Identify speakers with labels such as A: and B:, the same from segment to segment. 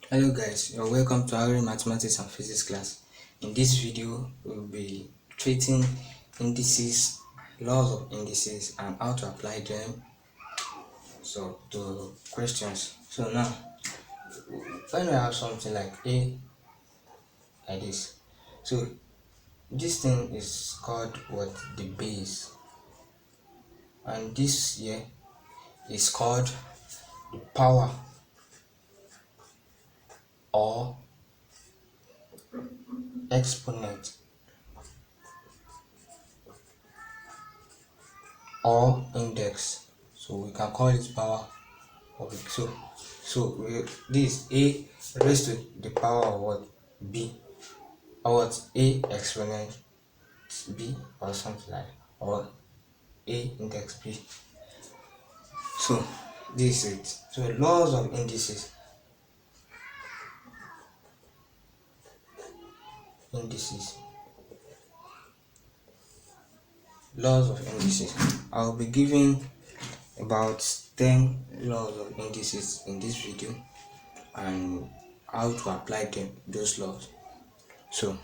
A: Hello guys, you're welcome to our mathematics and physics class. In this video, we'll be treating indices, laws of indices and how to apply them to questions. So now, when we have something like A like this, so this thing is called what? The base. And this here is called the power or exponent or index. So we can call it power of it. This A raised to the power of what? B, or what? A exponent B or something like, or A index B. So this is it. So laws of indices. Laws of indices. I'll be giving about 10 laws of indices in this video and how to apply those laws. So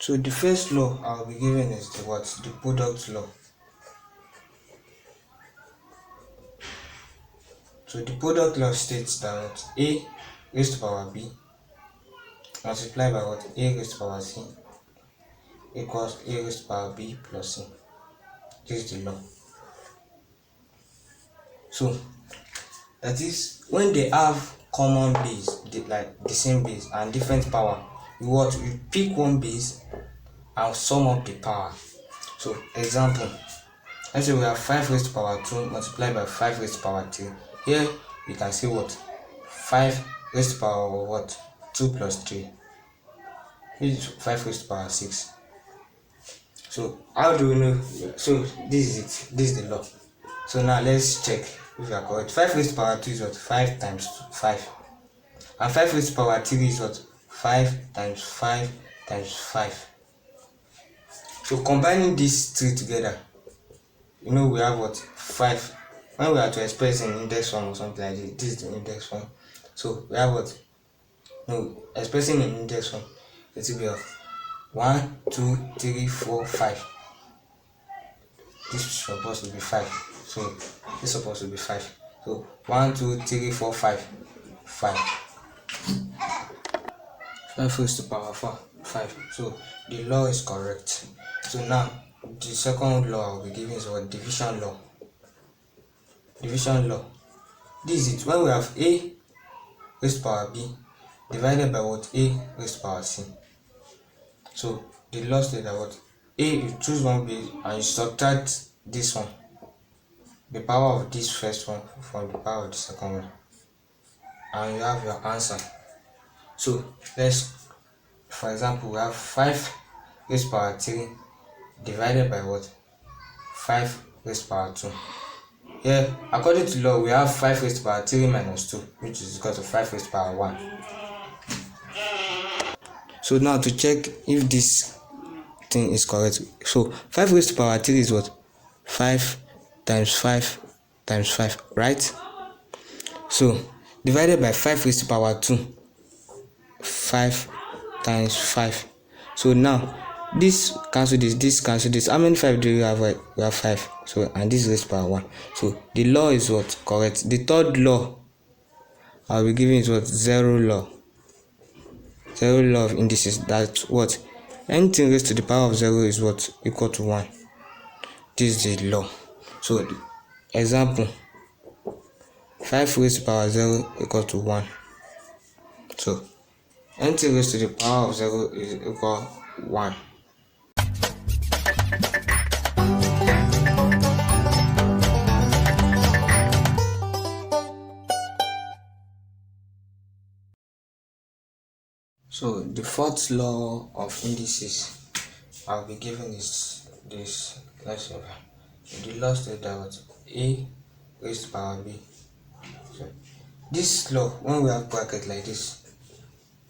A: the first law I'll be giving is the product law. So the product law states that A raised to power B multiplied by what? A raised to power C equals A raised to power B plus C. This is the law. So that is, when they have common base, like the same base and different power, you pick one base and sum up the power. So example, let's say we have 5 raised to power 2 multiplied by 5 raised to power 3. Here we can see what? 5 raised to power what? 2 plus 3. This is 5 raised to power 6. So how do we know? So this is it. This is the law. So now let's check if we are correct. 5 raised to power 2 is what? 5 times 5. And 5 raised to power 3 is what? 5 times 5 times 5. So combining these three together, we have what? 5. When we are to express in index form or something like this, this is the index form. So we have what? Expressing in index form, it will be of 1, 2, 3, 4, 5. This is supposed to be 5. So this is supposed to be 5. So 1, 2, 3, 4, 5. 5. 5 raised to power 5. So the law is correct. So now the second law I'll be giving is what? Division law. Division law. This is it. When we have A raised to power B divided by what? A raised to power C. So the law states that what? A, you choose one base and you subtract this one, the power of this first one from the power of the second one, and you have your answer. So for example, we have 5 raised to power 3 divided by what? 5 raised to power 2. Here, according to law, we have 5 raised to power 3 minus 2, which is equal to 5 raised to power 1. So now to check if this thing is correct, so 5 raised to power 3 is what? 5 times 5 times 5, right? So divided by 5 raised to power 2, 5 times 5. So now this cancel this cancel this. How many 5 do you have? We have 5. So and this raised to power 1. So the law is what? Correct. The third law I'll be giving is what? Zero law. Zero law of indices. That's what? Anything raised to the power of 0 is what? Equal to 1. This is the law. So example, 5 raised to power 0 equal to 1. So anything raised to the power of 0 is equal 1. So the fourth law of indices I'll be giving is this. Let's see. The law states that A raised to power B. So this law, when we have bracket like this,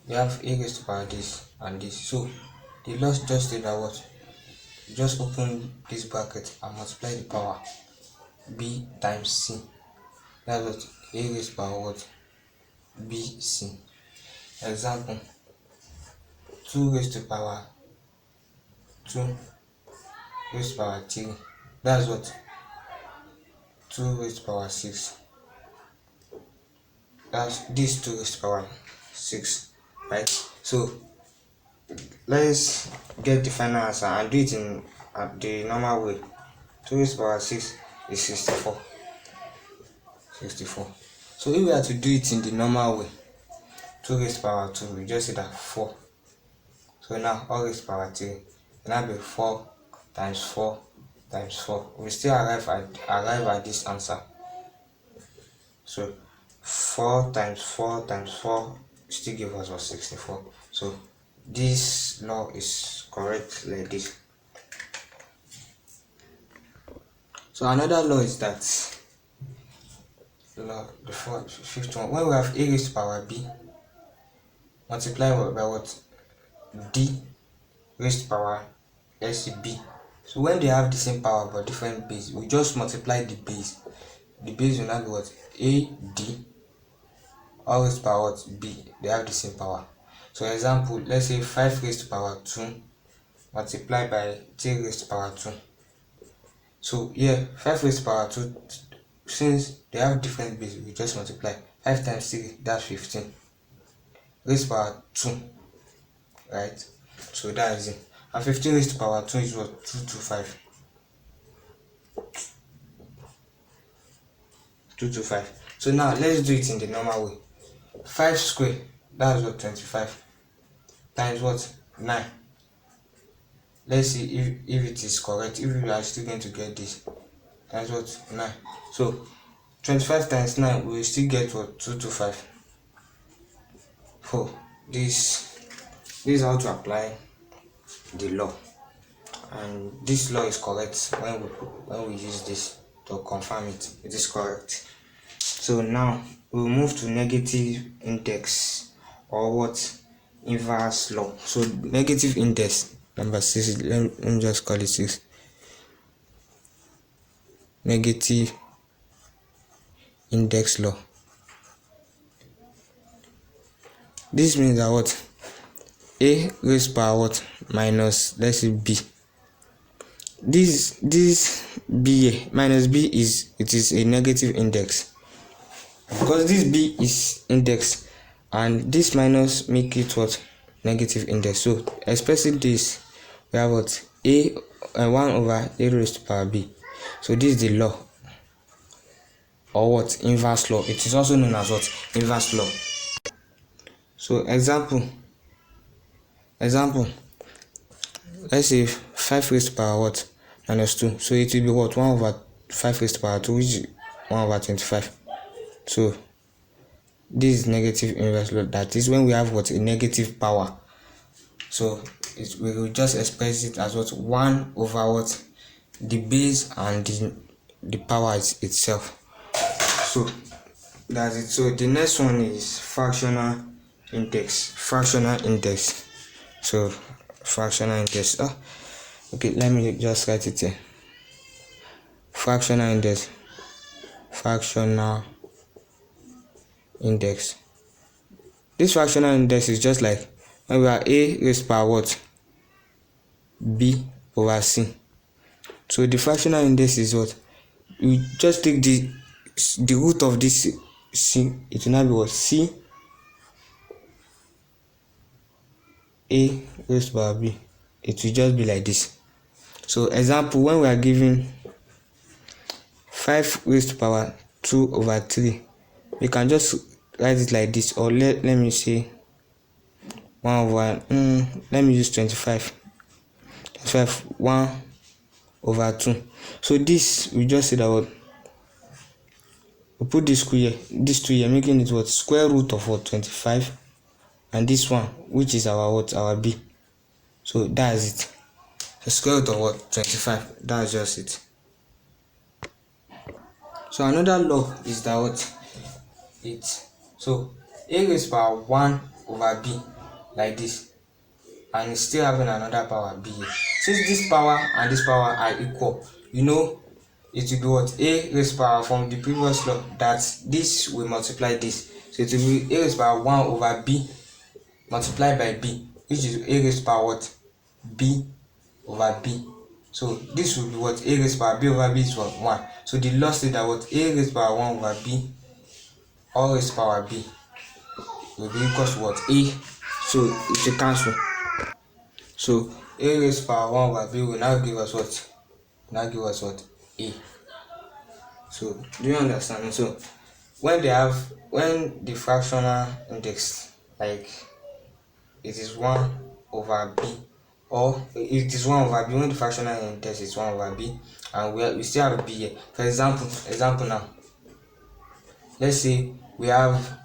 A: we have A raised to power this and this. So the law just states that what? Just open this bracket and multiply the power B times C. That's what? A raised to power what? B, C. Example, 2 raised to power 2 raised to power 3. That's what? 2 raised to power 6. That's this 2 raised to power 6, right? So let's get the final answer and do it in the normal way. 2 raised to power 6 is 64. So if we are to do it in the normal way, 2 raised to power 2, we just say that 4. So now all raised to power 3, and that will be 4 times 4 times 4. We still arrive at this answer. So 4 times 4 times 4 still give us 64. So this law is correct like this. So another law is that the fifth one, when we have a raised to power b, multiply by what? D raised to power let's say b. So when they have the same power but different base, we just multiply the base. The base will now be what? A, D, all raised to power what? B. They have the same power. So example, let's say 5 raised to power 2 multiplied by 3 raised to power 2. So here 5 raised to power 2, since they have different base, we just multiply. 5 times 3, that's 15 raised to power 2, right? So that is it. And 15 raised to power 2 is what? 225. 225. So now let's do it in the normal way. 5 squared, that's what? 25 times what? 9. Let's see if it is correct, if you are still going to get this. Times what? 9. So 25 times 9, we will still get what? 225. This is how to apply the law, and this law is correct when we use this to confirm it. It is correct. So now we'll move to negative index, or what? Inverse law. So negative index number 6, let me just call it 6. Negative index law. This means that what? A raised to power what? Minus, let's say b. This b minus b is a negative index, because this b is index and this minus make it what? Negative index. So expressing this, we have what? A 1 over a raised to power b. So this is the law, or what? Inverse law. It is also known as what? Inverse law. So example, let's say 5 raised to power what? Minus 2. So it will be what? 1 over 5 raised to power 2, which is 1 over 25. So this is negative inverse law. That is when we have what? A negative power. So we will just express it as what? 1 over what? The base and the power itself. So that's it. So the next one is fractional index. So fractional index. Okay, let me just write it here. Fractional index. This fractional index is just like when we are a raised to power what? B over c. So the fractional index is what? We just take the root of this c. It will now be what? C a raised to power b. It will just be like this. So example, when we are given 5 raised to power 2 over 3, we can just write it like this, or let me say 1 over let me use 25 1 over 2. So this, we just say that what? We put this 2 here, making it what? Square root of what? 25, and this one, which is our what? Our b. So that is it. The square root of what? 25. That's just it. So another law is that what? So a raised to power 1 over b, like this, and it's still having another power b. Since this power and this power are equal, you know it will be what? A raised to power, from the previous law, that this will multiply this. So it will be a raised to power 1 over b multiplied by b, which is a raised to power what? B over b. So this will be what? A raised to power b over b is what? 1. So the law says that what? A raised to power 1 over b all raised to power b will be equal to what? A. So it will cancel. So a raised to power 1 over b will now give us what? Now give us what? A. So do you understand? So when the fractional index, like it is 1 over b, or it is 1 over b, when the fractional index is 1 over b, and we still have b here. For example now, let's say we have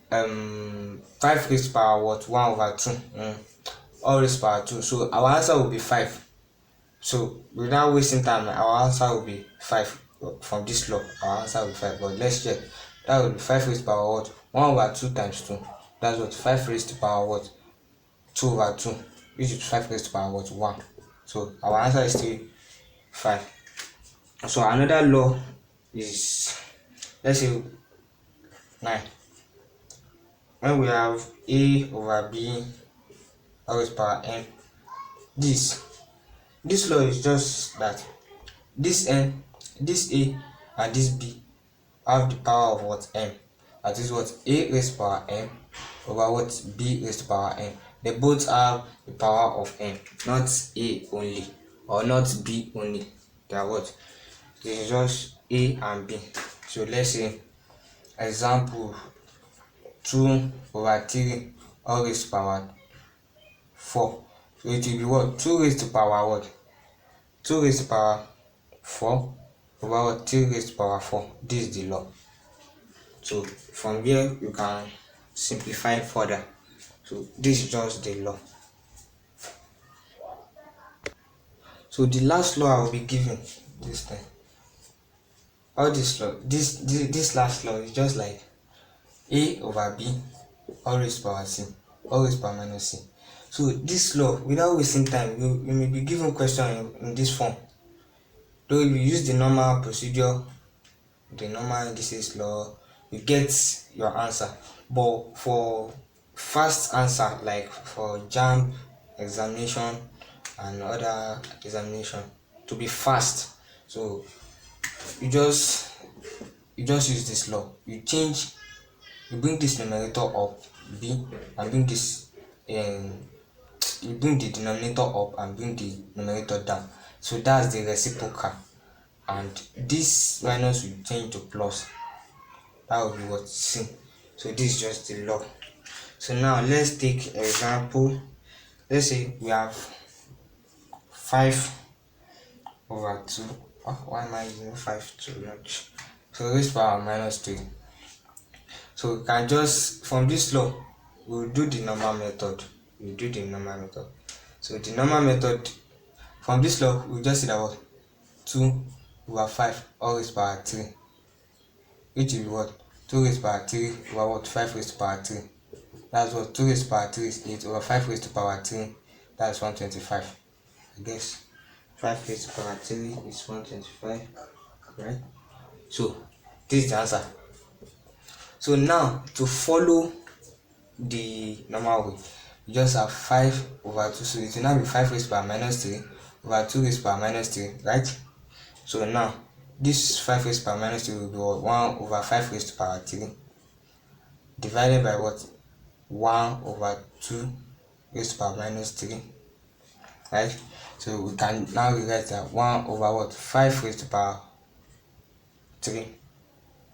A: 5 raised to power what? 1 over 2, all raised to power 2. So our answer will be 5. So without wasting time, our answer will be 5 from this law. Our answer will be 5. But let's check. That will be 5 raised to power what? 1 over 2 times 2. That's what? 5 raised to power what? 2 over 2, which is 5 raised to power what? 1. So our answer is still 5. So another law is, let's say 9. When we have a over b all raised to power n, this law is just that this n, this a, and this b have the power of what? M. That is what? A raised to power m over what? B raised to power n. They both have the power of m, not a only or not b only. They are what? They are just a and b. So let's say example 2 over 3 all raised to power 4. So it will be what? 2 raised to power what? 2 raised to power 4 over what? 3 raised to power 4. This is the law. So from here you can simplify further. So this is just the law. So the last law I will be giving this time, all this law, this last law is just like a over b all raised to power c all raised to power minus c. So this law, without wasting time, you may be given question in this form. Though you use the normal procedure, the normal indices law, you get your answer. But for fast answer, like for JAMB examination and other examination, to be fast, so you just use this law. You bring this numerator up b and bring this you bring the denominator up and bring the numerator down. So that's the reciprocal, and this minus will change to plus. That will be what? C. So this is just the law. So now let's take example. Let's say we have 5 over 2. Why am I using 5 too much? So raised to power minus 3. So we can just, from this law, we'll do the normal method. So the normal method, from this law, we'll just say that what? 2 over 5 all raised to power 3, which is what? 2 raised to power 3 over what? 5 raised to power 3. That's what? 2 raised to power 3 is 8 over 5 raised to power 3. That's 125. I guess 5 raised to power 3 is 125, right? So this is the answer. So now to follow the normal way, you just have 5 over 2. So it will now be 5 raised to power minus 3 over 2 raised to power minus 3, right? So now this 5 raised to power minus 3 will be 1 over 5 raised to power 3 divided by what? 1 over 2 raised to power minus 3, right? So we can now rewrite that 1 over what? 5 raised to power 3.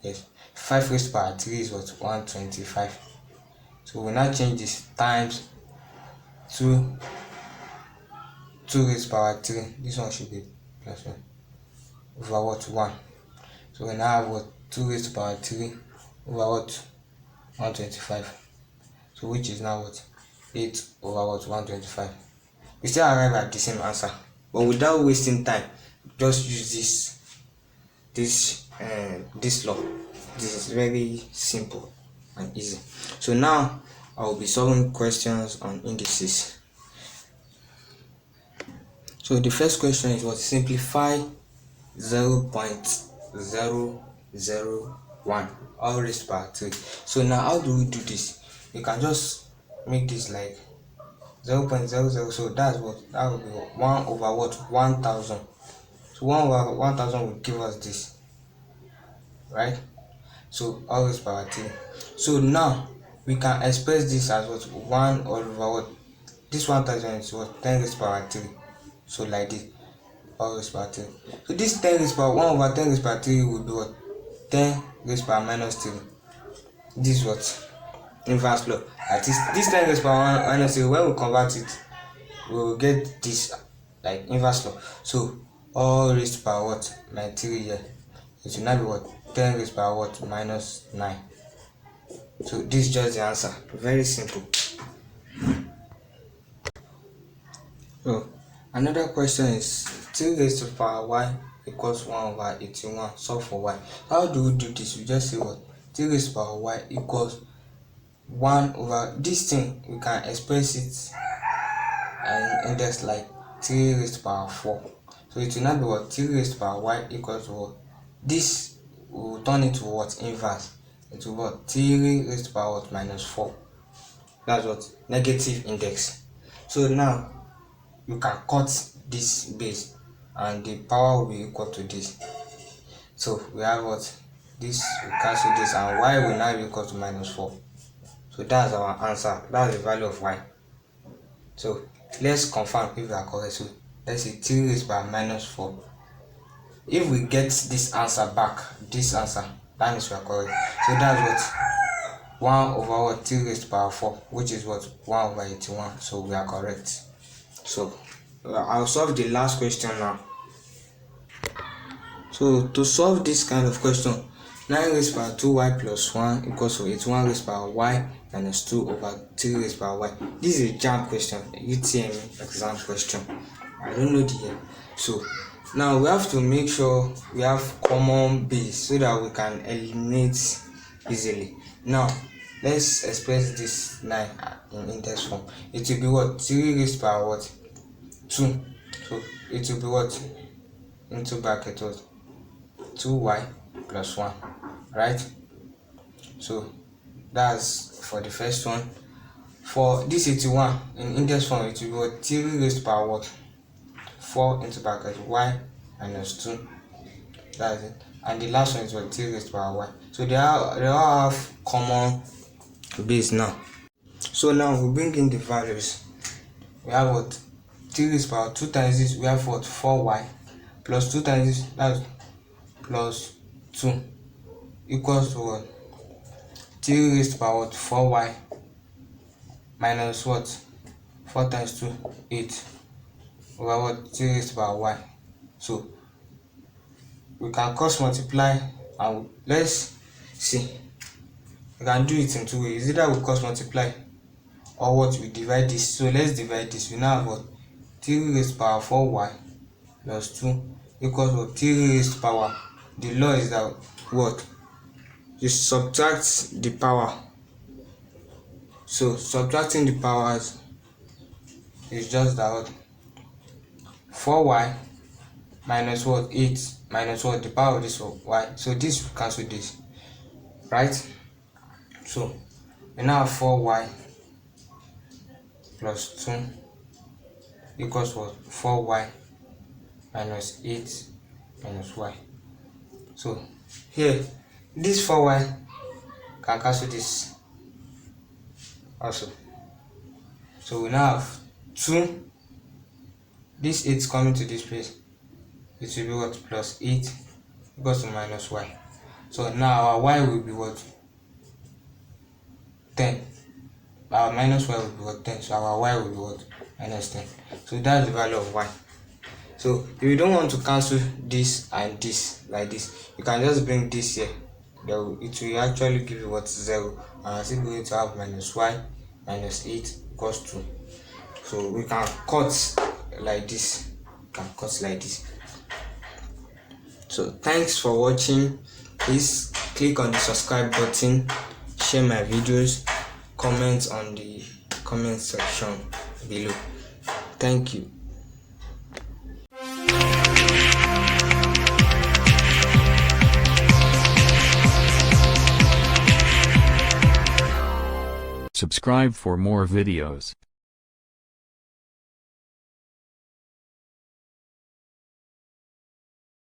A: Yes, 5 raised to power 3 is what? 125. So we now change this times 2 raised to power 3. This one should be plus 1 over what? 1. So we now have what? 2 raised to power 3 over what? 125. So which is now what? 8 over what? 125. We still arrive at the same answer, but without wasting time, just use this law. This is very simple and easy. So now I will be solving questions on indices. So the first question is what? Simplify 0.000 1, all raised to power 3. So now how do we do this? We can just make this like 0.00, so that's what that will be 1 over what 1000. So 1 over 1000 will give us this, right? So all raised to power 3. So now we can express this as what 1 all over what this 1000 is what 10 raised to power 3. So like this, all raised to power 3. So this 10 raised to power 1 over 10 raised to power 3 will be what 10 raised to power minus 3. This is what inverse law. That is, this 10 raised to power minus 3, when we convert it, we will get this like inverse law. So all raised to power what minus 3 here, it will now be what 10 raised to power what minus 9. So this is just the answer. Very simple. So another question is 3 raised to power y equals 1 over 81. Solve for y. How do we do this? We just say what 3 raised to power y equals 1 over this thing. We can express it and index like 3 raised to power 4. So it will not be what 3 raised to power y equals to what this will turn it to what inverse. It will be what 3 raised to power what minus 4. That's what negative index. So now you can cut this base and the power will be equal to this. So we have what this will cancel this and y will now be equal to minus 4. So that's our answer. That's the value of y. So let's confirm if we are correct. So let's say 3 raised to power minus 4. If we get this answer back, this answer, that means we are correct. So that's what 1 over what 3 raised to power 4, which is what 1 over 81. So we are correct. So I'll solve the last question now. So to solve this kind of question, 9 raised to power 2y plus 1 equals to 81 raised to power y minus 2 over 3 raised to power y. This is a JAMB question, a UTME exam question. I don't know the year. So now we have to make sure we have common base so that we can eliminate easily. Now let's express this 9 in index form. It will be what 3 raised to power what 2. So it will be what into bracket what 2y plus 1, right? So that's for the first one. For this 81 in index form, it will be what 3 raised to power what 4 into bracket y minus 2. That's it. And the last one is what 3 raised to power y. So they all have common base now. So now we bring in the values. We have what 3 raised to power 2 times this, we have what 4y plus 2 times this, that's plus 2 equals to what 3 raised to power what 4y minus what 4 times 2, 8 over what 3 raised to power y. So we can cross multiply and let's see, we can do it in 2 ways. Either we cross multiply or what we divide this. So let's divide this. We now have what 3 raised to power 4y plus 2 equals what 3 raised to power. The law is that what you subtract the power. So subtracting the powers is just that what 4y minus what 8 minus what the power of this y. So this will cancel this, right? So we now have 4y plus 2 equals what 4y minus 8 minus y. So here this 4y can cancel this also. So we now have 2, this 8 coming to this place, it will be what plus 8 equals to minus y. So now our y will be what 10. Our minus y will be what 10. So our y will be what minus 10. So that's the value of y. So if you don't want to cancel this and this like this, you can just bring this here. It will actually give you what 0, and I'm still going to have minus y minus 8 equals 2. So we can cut like this. So thanks for watching. Please click on the subscribe button, share my videos, comment on the comment section below. Thank you.
B: Subscribe for more videos.